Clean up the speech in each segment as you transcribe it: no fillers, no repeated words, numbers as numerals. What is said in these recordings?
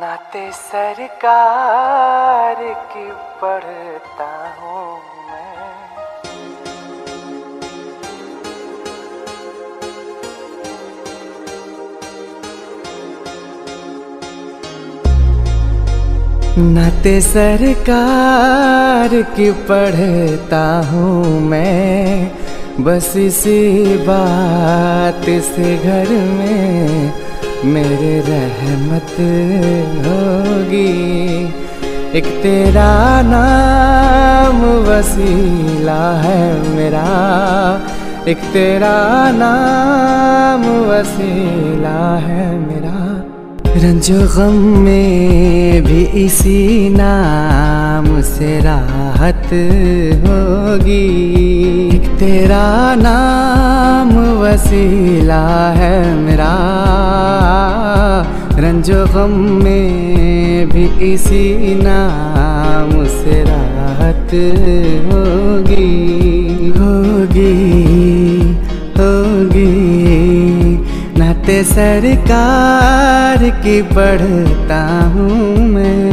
नाते सरकार की पढ़ता हूँ मैं। नाते सरकार की पढ़ता हूँ मैं, बस इसी बात से घर में मेरे रहमत होगी। एक तेरा नाम वसीला है मेरा, एक तेरा नाम वसीला है मेरा। रंजो गम में भी इसी नाम से राहत होगी। एक तेरा नाम वसीला है मेरा, रंजो गम में भी इसी नाम से राहत होगी। होगी होगी नाते सरकार की पढ़ता हूँ मैं।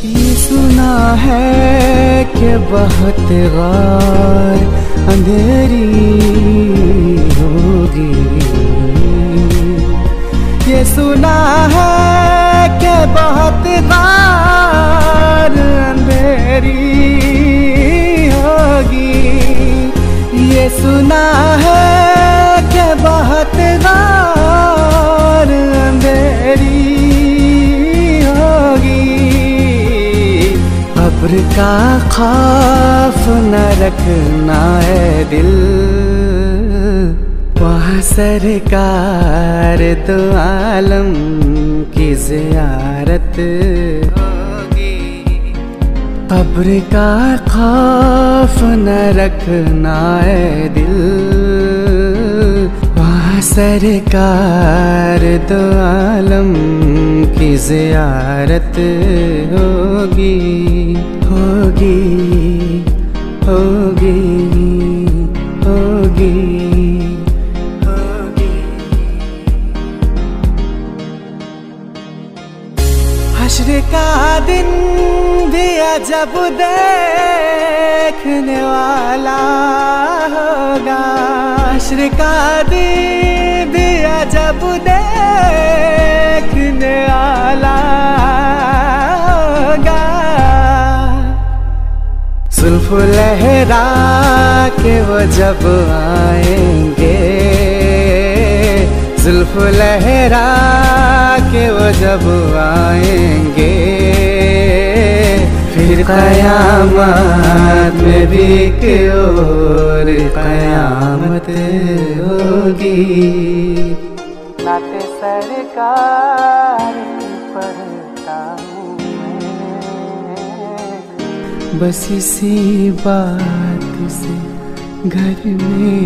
ये सुना है कि बहुत गौर अंधेरी होगी। ये सुना है कि बहुत गौर अंधेरी होगी। ये सुना है कि बहुत गौर अंधेरी होगी। कब्र का खौफ न रखना है दिल, वहाँ सरकार दो आलम की ज़ियारत होगी। कब्र का खौफ न रखना है दिल, वहाँ सरकार दो आलम की ज़ियारत होगी। होगी होगी होगी होगी। हश्र का दिन भी अजब देखने वाला होगा। हश्र का दिन भी अजब देखने वाला होगा। जुल्फ लहरा के वो जब आएंगे, जुल्फ लहरा के वो जब आएंगे, फिर क़यामत में भी एक और क़यामत होगी। नाते सरकार की पढ़ता हूँ मैं, बस इसी बात से घर में